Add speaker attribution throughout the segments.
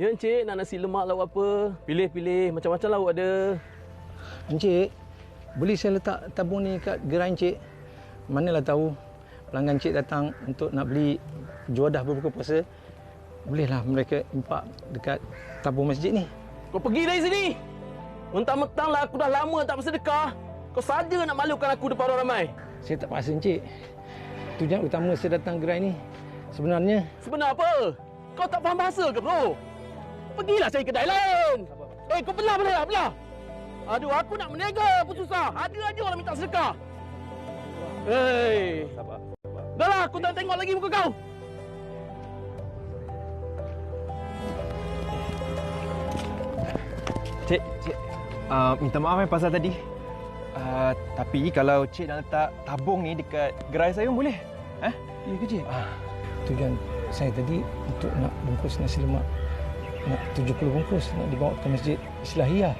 Speaker 1: Ya Encik, nak nasi lemak lauk apa? Pilih-pilih, macam-macam lauk ada.
Speaker 2: Encik, boleh saya letak tabung ni kat gerai Encik? Manalah tahu pelanggan Encik datang untuk nak beli juadah berbuka puasa. Bolehlah mereka impak dekat tabung masjid ni.
Speaker 1: Kau pergi dari sini. Mentang-mentanglah aku dah lama tak bersedekah. Kau saja nak malukan aku depan orang ramai.
Speaker 2: Saya tak paksa Encik. Tujuan utama saya datang gerai ni sebenarnya...
Speaker 1: Sebenar apa? Kau tak faham bahasa ke bro? Pergilah cari kedai lain. Kau belah. Aduh, aku nak meniaga pun susah. Ada aja orang minta sedekah. Hei.
Speaker 3: Sabar.
Speaker 1: Dah lah, aku tak tengok lagi muka kau.
Speaker 3: Cik. Minta maaf pasal tadi. Tapi kalau Cik nak letak tabung ni dekat gerai saya boleh?
Speaker 2: Ya ke Cik? Tujuan saya tadi untuk nak bungkus nasi lemak. Nak 70 bungkus nak dibawa ke Masjid Islahiyah.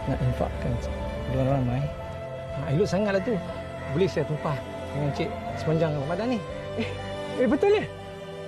Speaker 2: Nak infakkan kepada orang ramai. Elok sangatlah tu. Boleh saya tumpah dengan Cik sepanjang Ramadan ni?
Speaker 3: Betul ya?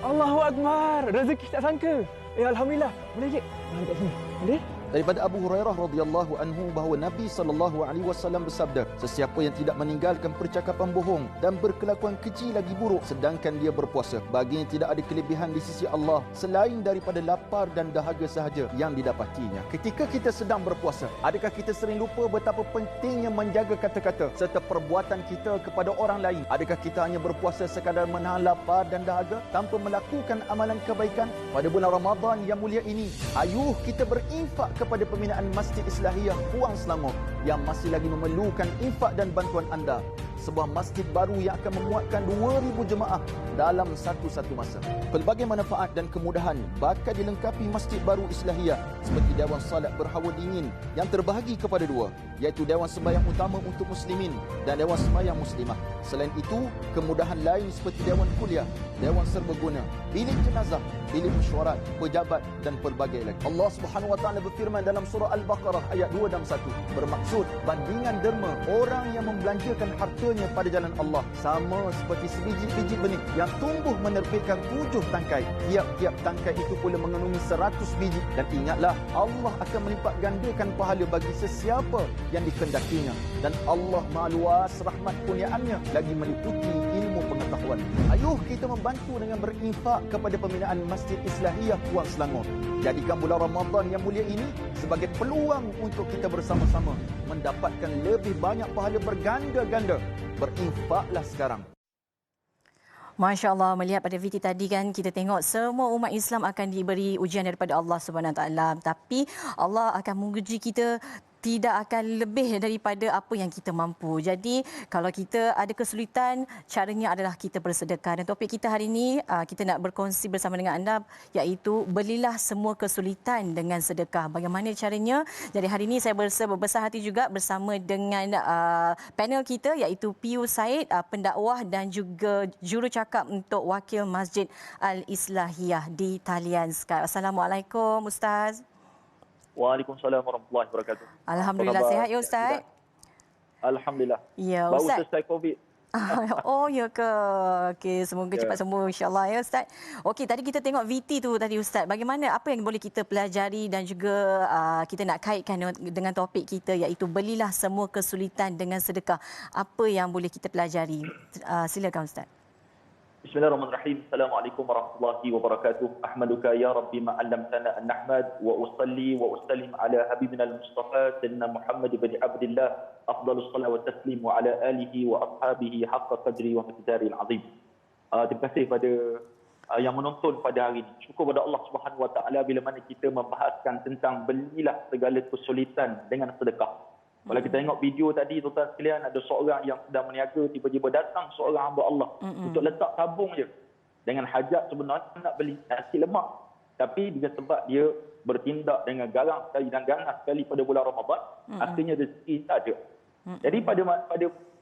Speaker 3: Allahu Akbar. Rezeki tak sangka. Alhamdulillah. Boleh Cik? Kat sini. Boleh?
Speaker 4: Daripada Abu Hurairah radhiyallahu anhu bahawa Nabi sallallahu alaihi wasallam bersabda, sesiapa yang tidak meninggalkan percakapan bohong dan berkelakuan keji lagi buruk sedangkan dia berpuasa, baginya tidak ada kelebihan di sisi Allah selain daripada lapar dan dahaga sahaja yang didapatinya. Ketika kita sedang berpuasa, adakah kita sering lupa betapa pentingnya menjaga kata-kata serta perbuatan kita kepada orang lain? Adakah kita hanya berpuasa sekadar menahan lapar dan dahaga tanpa melakukan amalan kebaikan? Pada bulan Ramadan yang mulia ini, ayuh kita berinfak kepada pembinaan Masjid Islahiyah Puang Selangor yang masih lagi memerlukan infak dan bantuan anda. Sebuah masjid baru yang akan memuatkan 2,000 jemaah dalam satu masa. Pelbagai manfaat dan kemudahan bakal dilengkapi Masjid Baru Islahiyah seperti Dewan Salat berhawa dingin yang terbahagi kepada dua, iaitu Dewan Sembahyang Utama untuk Muslimin dan Dewan Sembahyang Muslimah. Selain itu, kemudahan lain seperti Dewan Kuliah, Dewan Serbaguna, bilik jenazah, bilik mesyuarat, pejabat dan pelbagai lagi. Allah Subhanahu Wa Taala berfirman dalam surah Al-Baqarah ayat 2 dan 1, bermaksud bandingan derma orang yang membelanjakan hartanya pada jalan Allah sama seperti sebiji-biji benih yang tumbuh menerbitkan 7 tangkai. Tiap-tiap tangkai itu pula mengandungi 100 biji. Dan ingatlah, Allah akan melipat gandakan pahala bagi sesiapa yang dikehendakinya. Dan Allah Maha Luas rahmat kurniaannya lagi meliputi ilmu pengetahuan. Ayuh kita membantu dengan berinfak kepada pembinaan Masjid Islahiyah Puang Selangor. Jadikan bulan Ramadan yang mulia ini sebagai peluang untuk kita bersama-sama mendapatkan lebih banyak pahala berganda-ganda. Berinfaklah sekarang.
Speaker 5: Masya Allah, melihat pada VT tadi kan kita tengok semua umat Islam akan diberi ujian daripada Allah Subhanahu Wa Taala, tapi Allah akan menguji kita tidak akan lebih daripada apa yang kita mampu. Jadi kalau kita ada kesulitan, caranya adalah kita bersedekah. Dan topik kita hari ini, kita nak berkongsi bersama dengan anda, iaitu belilah semua kesulitan dengan sedekah. Bagaimana caranya? Jadi hari ini saya berbesar hati juga bersama dengan panel kita, iaitu Piyu Said, pendakwah dan juga jurucakap untuk Wakil Masjid Al-Islahiyah di talian Skype. Assalamualaikum Ustaz.
Speaker 6: Waalaikumsalam warahmatullahi wabarakatuh.
Speaker 5: Alhamdulillah sihat ya Ustaz?
Speaker 6: Alhamdulillah.
Speaker 5: Ya
Speaker 6: Baru
Speaker 5: Ustaz.
Speaker 6: selesai COVID.
Speaker 5: Oh ya ke? Okey, semoga cepat sembuh insya-Allah ya Ustaz. Okey, tadi kita tengok VT tu tadi Ustaz. Bagaimana, apa yang boleh kita pelajari dan juga kita nak kaitkan dengan topik kita, iaitu belilah semua kesulitan dengan sedekah. Apa yang boleh kita pelajari? Silakan Ustaz.
Speaker 6: Bismillahirrahmanirrahim. Assalamualaikum warahmatullahi wabarakatuh. Ahmaduka ya Rabbi ma 'allamtana an nahmad wa usalli wa usallim ala habibina al-Mustafa sayyidina Muhammad ibn Abdullah afdhalus salawat wa taslim wa ala alihi wa ashabihi haqqa qadri wa miqdaril azim. Terima kasih pada yang menonton pada hari ini. Syukur pada Allah Subhanahu Wa Taala bila mana kita membahaskan tentang belilah segala kesulitan dengan sedekah. Kalau kita tengok video tadi, tuan-tuan sekalian, ada seorang yang sedang berniaga, tiba-tiba datang seorang hamba Allah untuk letak tabung je. Dengan hajat sebenarnya nak beli nasi lemak. Tapi dengan sebab dia bertindak dengan garang sekali dan ganas sekali pada bulan Ramadan, akhirnya rezeki tak ada. Jadi pada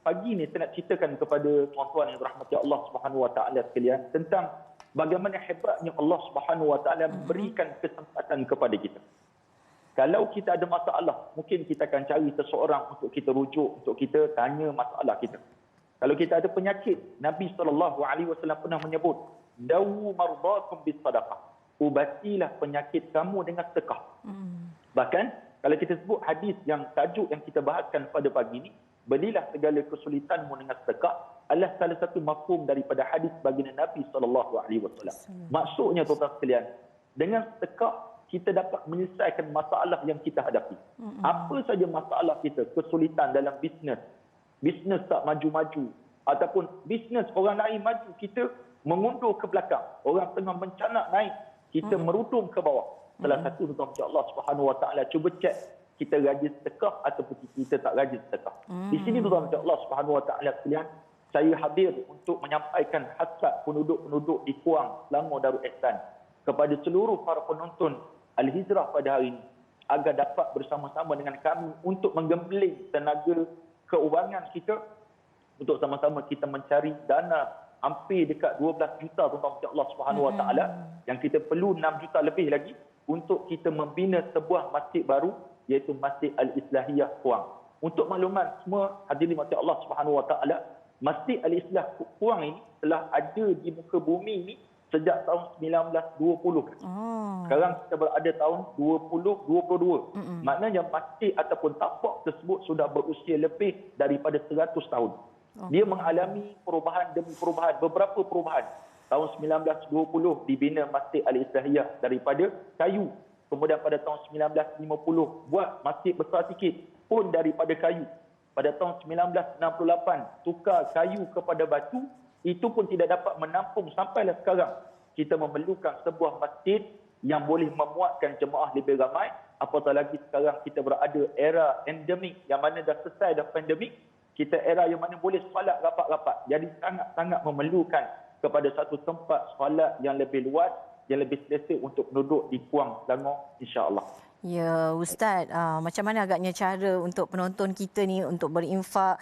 Speaker 6: pagi ni saya nak ceritakan kepada tuan-tuan yang dirahmati Allah Subhanahu Wa Taala sekalian tentang bagaimana hebatnya Allah Subhanahu Wa Taala berikan kesempatan kepada kita. Kalau kita ada masalah, mungkin kita akan cari seseorang untuk kita rujuk, untuk kita tanya masalah kita. Kalau kita ada penyakit, Nabi SAW pernah menyebut, dawu mardakum bis sadaqah. ubatilah penyakit kamu dengan sedekah. Bahkan kalau kita sebut hadis yang tajuk yang kita bahaskan pada pagi ini, belilah segala kesulitanmu dengan sedekah, adalah salah satu mafhum daripada hadis baginda Nabi SAW. Maksudnya tuan-tuan sekalian, dengan sedekah kita dapat menyelesaikan masalah yang kita hadapi. Apa saja masalah kita, kesulitan dalam bisnes tak maju-maju, ataupun bisnes orang lain maju, kita mengundur ke belakang. Orang tengah mencanak naik, kita merudum ke bawah. Salah satu tuan-tuan Allah Subhanahu Wa Taala cuba cek kita rajin sedekah ataupun kita tak rajin sedekah. Di sini tuan-tuan Allah Subhanahu Wa Taala sekalian, saya hadir untuk menyampaikan hasrat penduduk-penduduk di Kuang, Selangor, Darul Ihsan kepada seluruh para penonton Al-Hijrah pada hari ini agar dapat bersama-sama dengan kami untuk menggembling tenaga keuangan kita untuk sama-sama kita mencari dana hampir dekat 12 juta tuan-tuan Allah Subhanahu Wa Taala, yang kita perlu 6 juta lebih lagi untuk kita membina sebuah masjid baru, iaitu Masjid Al-Islahiyah Kuang. Untuk makluman semua hadirin masjid Allah Subhanahu Wa Taala, Masjid Al-Islah Kuang ini telah ada di muka bumi ini sejak tahun 1920. Sekarang kita berada tahun 2022. Maknanya masjid ataupun tapak tersebut sudah berusia lebih daripada 100 tahun. Dia mengalami perubahan demi perubahan, beberapa perubahan. Tahun 1920 dibina Masjid Al-Islahiyah daripada kayu. Kemudian pada tahun 1950 buat masjid besar sikit pun daripada kayu. Pada tahun 1968 tukar kayu kepada batu, itu pun tidak dapat menampung sampailah sekarang. Kita memerlukan sebuah masjid yang boleh memuatkan jemaah lebih ramai. Apatah lagi sekarang kita berada era endemik, yang mana dah selesai dah pandemik. Kita era yang mana boleh solat rapat-rapat. Jadi sangat-sangat memerlukan kepada satu tempat solat yang lebih luas, yang lebih selesa untuk penduduk di Kuang, Selangor, insya-Allah.
Speaker 5: Ya, Ustaz, macam mana agaknya cara untuk penonton kita ni untuk berinfak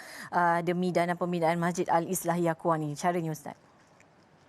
Speaker 5: demi dana pembinaan Masjid Al-Islahiyah Kuang ni? Caranya, Ustaz?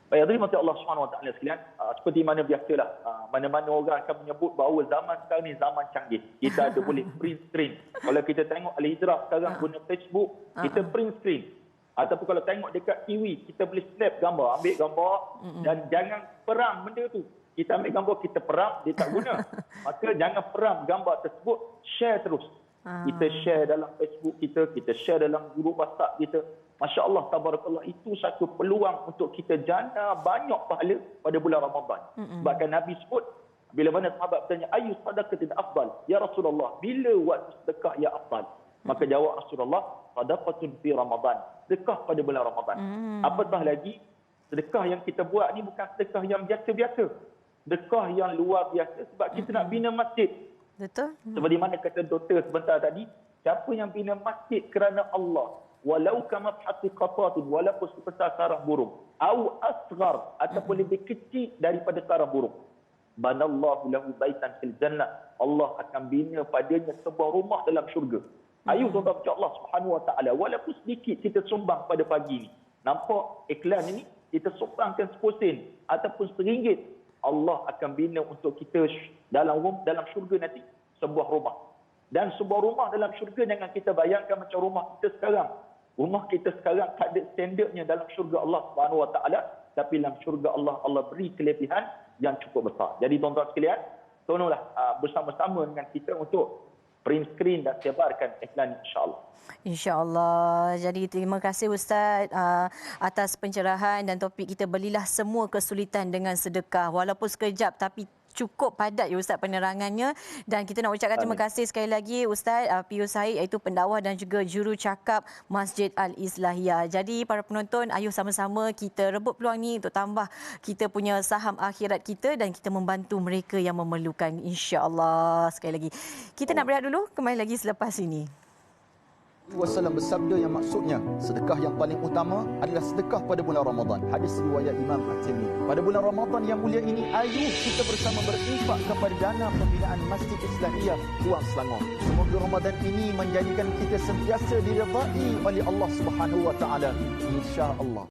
Speaker 6: Baik, terima kasih Allah Subhanahu Wa Taala sekalian. Seperti mana biasalah, mana-mana orang akan menyebut bahawa zaman sekarang ni zaman canggih. Kita ada boleh print screen. Kalau kita tengok Al-Hijrah sekarang guna Facebook, kita print screen. Ataupun kalau tengok dekat TV, kita boleh snap gambar, ambil gambar dan jangan perang benda tu. Kita ambil gambar, kita perang, dia tak guna. Maka jangan perang gambar tersebut, share terus. Kita share dalam Facebook kita share dalam grup WhatsApp kita. Masya Allah, tabarakallah, itu satu peluang untuk kita jana banyak pahala pada bulan Ramadan. Bahkan Nabi sebut, bila mana sahabat bertanya, ayu sadaqatin afdal? Ya Rasulullah, bila waktu sedekah ya afdal? Maka jawab Rasulullah, sadaqatun fi Ramadan. Sedekah pada bulan Ramadan. Apatah lagi, sedekah yang kita buat ni bukan sedekah yang biasa-biasa. Sedekah yang luar biasa sebab kita nak bina masjid.
Speaker 5: Betul.
Speaker 6: Seperti mana kata doktor sebentar tadi, siapa yang bina masjid kerana Allah, walau kama hati qatatin, walaupun sebesar sarang burung, au asghar, ataupun lebih kecil daripada sarang burung, banallahu lahu baitan fil jannah, Allah akan bina padanya sebuah rumah dalam syurga. Ayuh tuan-tuan Allah Subhanahu Wa Taala, walaupun sedikit kita sumbang pada pagi ni. Nampak iklan ini, kita sumbangkan RM10 ataupun RM1, Allah akan bina untuk kita dalam syurga nanti sebuah rumah. Dan sebuah rumah dalam syurga, jangan kita bayangkan macam rumah kita sekarang. Rumah kita sekarang tak ada standardnya dalam syurga Allah Subhanahu Wa Taala, tapi dalam syurga Allah beri kelebihan yang cukup besar. Jadi tuan-tuan sekalian, tolonglah bersama-sama dengan kita untuk print screen dan sebarkan iklan, insya-Allah.
Speaker 5: InsyaAllah. Jadi terima kasih Ustaz atas pencerahan dan topik kita, belilah semua kesulitan dengan sedekah. Walaupun sekejap tapi cukup padat ya Ustaz penerangannya. Dan kita nak ucapkan terima kasih sekali lagi Ustaz Pius Said, iaitu pendakwah dan juga juru cakap Masjid Al-Islahiyah. Jadi para penonton, ayuh sama-sama kita rebut peluang ni untuk tambah kita punya saham akhirat kita dan kita membantu mereka yang memerlukan, insya-Allah. Sekali lagi kita nak berehat dulu, kembali lagi selepas ini.
Speaker 4: Wasallam bersabda yang maksudnya sedekah yang paling utama adalah sedekah pada bulan Ramadan. Hadis riwayat Imam At-Tirmidzi. Pada bulan Ramadan yang mulia ini, ayuh kita bersama berinfak kepada dana pembinaan Masjid Islahiyah Kuang, Selangor. Semoga Ramadan ini menjadikan kita sentiasa diridai oleh Allah Subhanahu Wa Taala, insya-Allah.